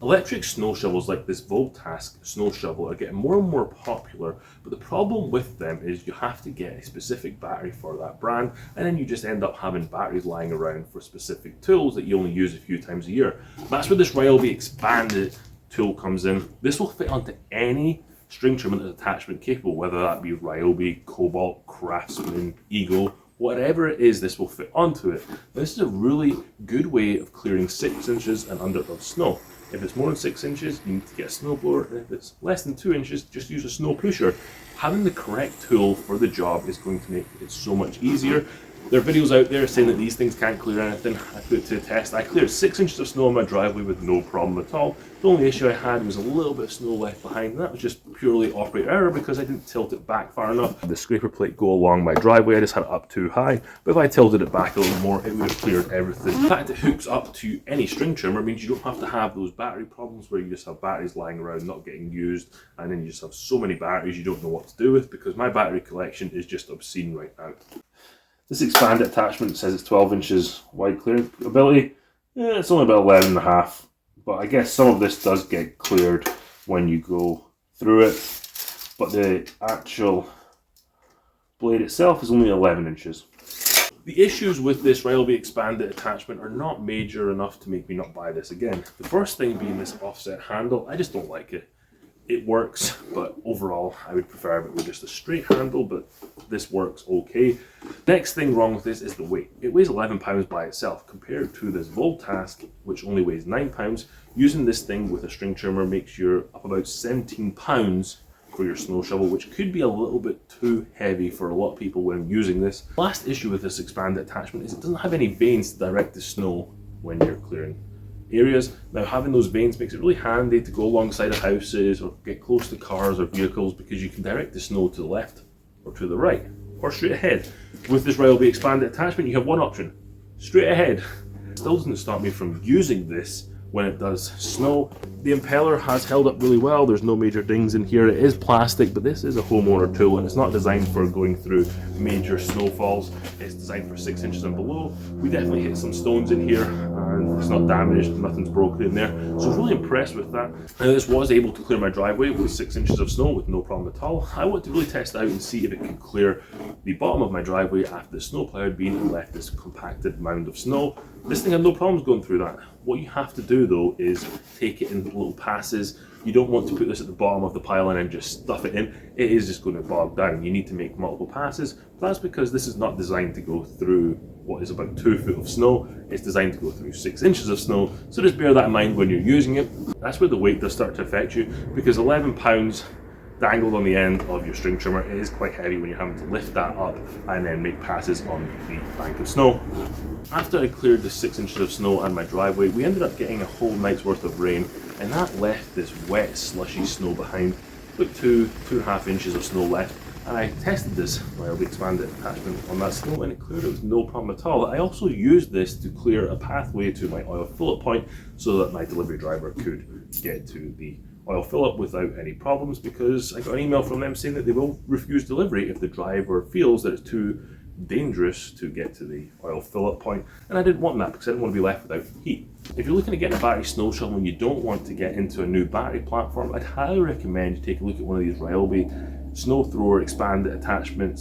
Electric snow shovels like this Voltask snow shovel are getting more and more popular, but the problem with them is you have to get a specific battery for that brand, and then you just end up having batteries lying around for specific tools that you only use a few times a year. That's where this Ryobi Expand-It tool comes in. This will fit onto any string trim attachment capable, whether that be Ryobi, Cobalt, Craftsman, Eagle, whatever it is, this will fit onto it. This is a really good way of clearing 6 inches and under of snow. If it's more than 6 inches, you need to get a snowblower, and if it's less than 2 inches, just use a snow pusher. Having the correct tool for the job is going to make it so much easier. There are videos out there saying that these things can't clear anything. I put it to a test. I cleared 6 inches of snow on my driveway with no problem at all. The only issue I had was a little bit of snow left behind, and that was just purely operator error because I didn't tilt it back far enough. The scraper plate go along my driveway, I just had it up too high, but if I tilted it back a little more, it would have cleared everything. The fact it hooks up to any string trimmer means you don't have to have those battery problems where you just have batteries lying around not getting used, and then you just have so many batteries you don't know what to do with, because my battery collection is just obscene right now. This expanded attachment says it's 12 inches wide clearing ability. Yeah, it's only about 11.5, but I guess some of this does get cleared when you go through it, but the actual blade itself is only 11 inches. The issues with this Ryobi Expand-It attachment are not major enough to make me not buy this again. The first thing being this offset handle. I just don't like it. It works, but overall I would prefer if it were just a straight handle, but this works okay. Next thing wrong with this is the weight. It weighs 11 pounds by itself compared to this Voltask, which only weighs 9 pounds. Using this thing with a string trimmer makes you up about 17 pounds for your snow shovel, which could be a little bit too heavy for a lot of people when using this. The last issue with this expanded attachment is it doesn't have any vanes to direct the snow when you're clearing areas. Now, having those vanes makes it really handy to go alongside of houses or get close to cars or vehicles, because you can direct the snow to the left or to the right or straight ahead. With this Ryobi Expanded attachment, you have one option: straight ahead. It still doesn't stop me from using this when it does snow. The impeller has held up really well. There's no major dings in here. It is plastic, but this is a homeowner tool and it's not designed for going through major snowfalls. It's designed for 6 inches and below. We definitely hit some stones in here and it's not damaged, nothing's broken in there. So I was really impressed with that. Now, this was able to clear my driveway with 6 inches of snow with no problem at all. I want to really test it out and see if it can clear the bottom of my driveway after the snowplow had been and left this compacted mound of snow. This thing had no problems going through that. What you have to do though is take it in little passes. You don't want to put this at the bottom of the pile and then just stuff it in. It is just going to bog down. You need to make multiple passes. That's because this is not designed to go through what is about 2 foot of snow. It's designed to go through 6 inches of snow. So just bear that in mind when you're using it. That's where the weight does start to affect you, because 11 pounds dangled on the end of your string trimmer, it is quite heavy when you're having to lift that up and then make passes on the bank of snow. After I cleared the 6 inches of snow and my driveway, we ended up getting a whole night's worth of rain, and that left this wet, slushy snow behind. About 2.5 inches of snow left, and I tested this Ryobi Expand-It attachment on that snow and it cleared it with no problem at all. I also used this to clear a pathway to my oil fill-up point so that my delivery driver could get to the oil fill-up without any problems, because I got an email from them saying that they will refuse delivery if the driver feels that it's too dangerous to get to the oil fill-up point, and I didn't want that because I didn't want to be left without heat. If you're looking at getting a battery snow shovel and you don't want to get into a new battery platform, I'd highly recommend you take a look at one of these Ryobi snow thrower expanded attachments.